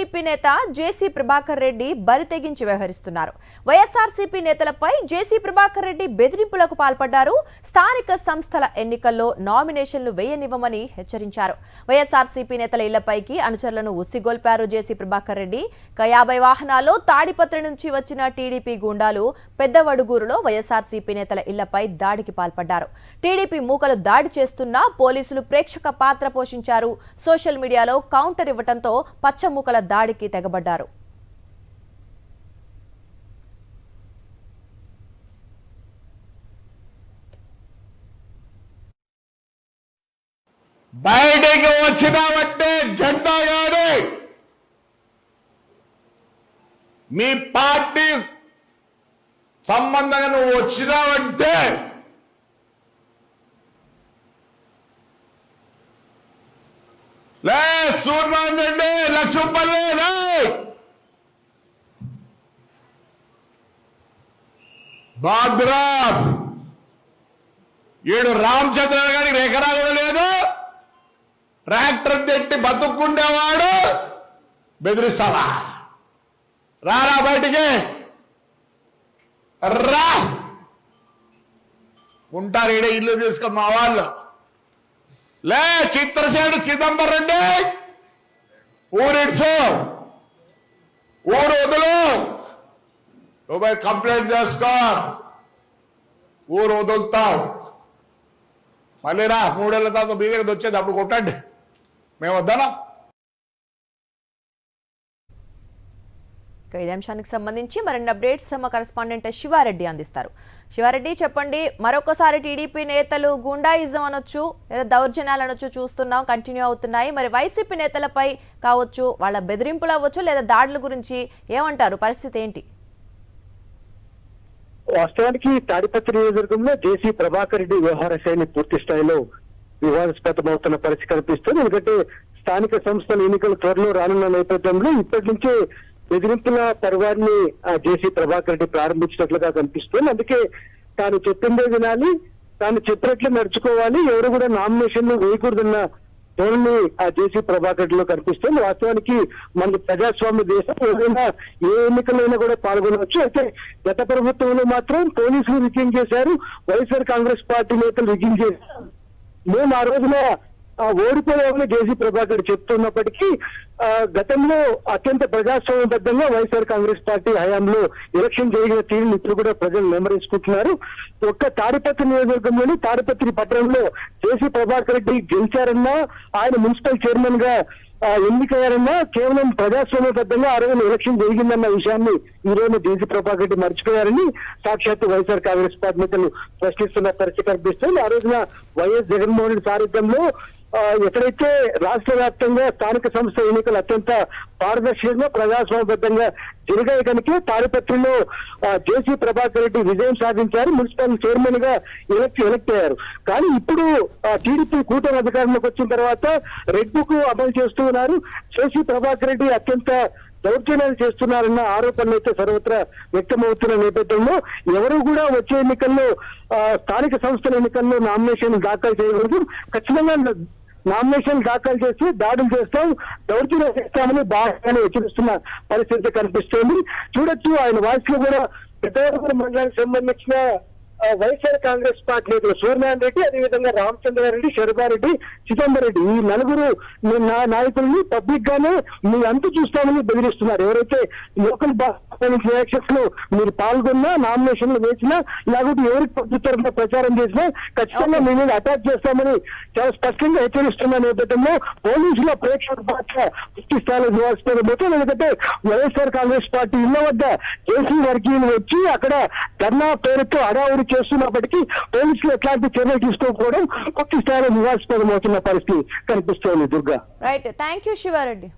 TDP నేత జేసీ ప్రభాకర్ రెడ్డి బరితెగించి వ్యవహరిస్తున్నారు. వైఎస్ఆర్సీపీ నేతలపై జేసీ ప్రభాకర్ రెడ్డి బెదిరింపులకు పాల్పడ్డారు. స్థానిక సంస్థల ఎన్నికల్లో నామినేషన్లు వేయనివ్వమని హెచ్చరించారు. వైఎస్ఆర్సీపీ నేతల ఇళ్లపైకి అనుచరులను ఉసిగొల్పారు జేసీ ప్రభాకర్ రెడ్డి. 50 వాహనాల్లో తాడిపత్రి నుంచి వచ్చిన టీడీపీ గూండాలు పెద్దవడుగూరులో వైఎస్ఆర్సీపీ నేతల ఇళ్లపై దాడికి పాల్పడ్డారు. టీడీపీ మూకలు దాడి చేస్తున్నా పోలీసులు ప్రేక్షక పాత్ర పోషించారు. సోషల్ మీడియాలో కౌంటర్ ఇవ్వడంతో పచ్చమూకల దాడికి తెగబడ్డారు. బయటికి వచ్చినావంటే జెండా గాని మీ పార్టీ సంబంధంగా నువ్వు వచ్చినావంటే లే సూర్యనారాయణ రెడ్డి లక్ష్మపల్లి బాద్రా ఈడు రామచంద్ర గారికి ఎకరా కూడా లేదు. ట్రాక్టర్ తెట్టి బతుక్కుండేవాడు బెదిరిస్తావా? రారా బయటికి రా. ఉంటారు ఈడ ఇల్లు తీసుకుని మా వాళ్ళు. లే చిత్రసేనుడు చిదంబరం రెడ్డి ఊరిడ్చు, ఊరు వదులు, నువ్వు కంప్లైంట్ చేసుకో, ఊరు వదులుతావు. మళ్ళీ రా 3 ఏళ్ల తర్వాత మీ దగ్గర వచ్చేది, అప్పుడు కొట్టండి, మేము వద్దానా? ఇదే అంశానికి సంబంధించి మరిన్ని అప్డేట్స్ మా కరెస్పాండెంట్ శివారెడ్డి అందిస్తారు. శివారెడ్డి చెప్పండి, మరొకసారి టీడీపీ నేతలు గుండాయిజం అనొచ్చు లేదా దౌర్జన్యాలు అనొచ్చు చూస్తున్నాం, కంటిన్యూ అవుతున్నాయి. మరి వైసీపీ నేతలపై కావచ్చు, వాళ్ళ బెదిరింపులు అవ్వచ్చు లేదా దాడుల గురించి ఏమంటారు? పరిస్థితి ఏంటి? వాస్తవానికి తాడిపత్రి నియోజకవర్గంలో జేసీ ప్రభాకర్ రెడ్డి వ్యవహార శైలి పూర్తి స్థాయిలో వివాదాస్పదమవుతున్న పరిస్థితి కనిపిస్తుంది. ఎందుకంటే స్థానిక సంస్థల ఎన్నికలు త్వరలో రానున్న నేపథ్యంలో ఇప్పటి నుంచే బెదిరింపుల పర్వాన్ని జేసీ ప్రభాకర్ రెడ్డి ప్రారంభించినట్లుగా కనిపిస్తుంది. అందుకే తాను చెప్పిందే వినాలి, తాను చెప్పినట్లు నడుచుకోవాలి, ఎవరు కూడా నామినేషన్లు వేయకూడదన్న ధోరణి జేసీ ప్రభాకర్ రెడ్డిలో కనిపిస్తుంది. వాస్తవానికి మన ప్రజాస్వామ్య దేశం, ఏదైనా ఏ ఎన్నికలైనా కూడా పాల్గొనవచ్చు. అయితే గత ప్రభుత్వంలో మాత్రం పోలీసులు రిగ్గింగ్ చేశారు, వైఎస్ఆర్ కాంగ్రెస్ పార్టీ నేతలు రిగ్గింగ్ చేశారు. మేము ఆ రోజున ఓడిపోయామని జేసీ ప్రభాకర్ చెప్తున్నప్పటికీ గతంలో అత్యంత ప్రజాస్వామ్యబద్ధంగా వైఎస్ఆర్ కాంగ్రెస్ పార్టీ హయాంలో ఎలక్షన్ జరిగిన తీరుని ఇప్పుడు కూడా ప్రజలు నెమరేసుకుంటున్నారు. ఒక్క తాడిపత్రి నియోజకవర్గంలోని తాడిపత్రి పట్టణంలో జేసీ ప్రభాకర్ రెడ్డి గెలిచారన్నా, ఆయన మున్సిపల్ చైర్మన్ గా ఎన్నికయ్యారన్నా కేవలం ప్రజాస్వామ్యబద్ధంగా ఆ రోజున ఎలక్షన్ జరిగిందన్న విషయాన్ని ఈ రోజు జేసీ ప్రభాకర్ రెడ్డి మర్చిపోయారని సాక్షాత్తు వైఎస్ఆర్ కాంగ్రెస్ పార్టీ నేతలు ప్రశ్నిస్తున్న పరిస్థితి కనిపిస్తుంది. ఆ రోజున వైఎస్ జగన్మోహన్ రెడ్డి సారథ్యంలో ఎక్కడైతే రాష్ట్ర వ్యాప్తంగా స్థానిక సంస్థ ఎన్నికలు అత్యంత పారదర్శకంగా ప్రజాస్వామ్యబద్ధంగా జరిగాయి కనుక తాడిపత్రిలో జేసీ ప్రభాకర్ రెడ్డి విజయం సాధించారు, మున్సిపల్ చైర్మన్ గా ఎలక్ట్ అయ్యారు. కానీ ఇప్పుడు టీడీపీ కూటమి అధికారంలోకి వచ్చిన తర్వాత రెడ్ బుక్ అమలు చేస్తూ ఉన్నారు. జేసీ ప్రభాకర్ రెడ్డి అత్యంత దౌర్జన్యాలు చేస్తున్నారన్న ఆరోపణలు అయితే సర్వత్రా వ్యక్తమవుతున్న నేపథ్యంలో ఎవరు కూడా వచ్చే ఎన్నికల్లో స్థానిక సంస్థల ఎన్నికల్లో నామినేషన్ దాఖలు చేయకూడదు, ఖచ్చితంగా నామినేషన్ దాఖలు చేసి దాడులు చేస్తాం, దౌర్జన్యం చేస్తామని బాగానే హెచ్చరిస్తున్న పరిస్థితి కనిపిస్తోంది. చూడొచ్చు ఆయన వాయిస్ లో కూడా పెద్దవరపురం మండలానికి సంబంధించిన వైఎస్ఆర్ కాంగ్రెస్ పార్టీ నేతలు సూర్యనారాయణ రెడ్డి, అదేవిధంగా రామచంద్రారెడ్డి, శర్వారెడ్డి, చిదంబరం రెడ్డి ఈ నలుగురు నాయకుల్ని పబ్లిక్ గానే మీ అంతు చూస్తామని బెదిరిస్తున్నారు. ఎవరైతే లోకల్ ఎలక్షన్స్ లో మీరు పాల్గొన్నా, నామినేషన్లు వేసినా, లేకపోతే ఎవరికి ప్రభుత్వ ప్రచారం చేసినా ఖచ్చితంగా మీ మీద అటాక్ చేస్తామని చాలా స్పష్టంగా హెచ్చరిస్తున్న నేపథ్యంలో పోలీసుల ప్రేక్షక పాత్ర పూర్తి స్థాయిలో నివాసిపోతే, ఎందుకంటే వైఎస్ఆర్ కాంగ్రెస్ పార్టీ ఇళ్ల వద్ద జేసీ వర్గీయులు వచ్చి అక్కడ ధర్నా పేరుతో అడావుడి చేస్తున్నప్పటికీ పోలీసులు ఎట్లాంటి చర్యలు తీసుకోకపోవడం పూర్తి స్థాయిలో నివాసిపదమవుతున్న పరిస్థితి కనిపిస్తోంది. Durga, right, thank you Sivareddy.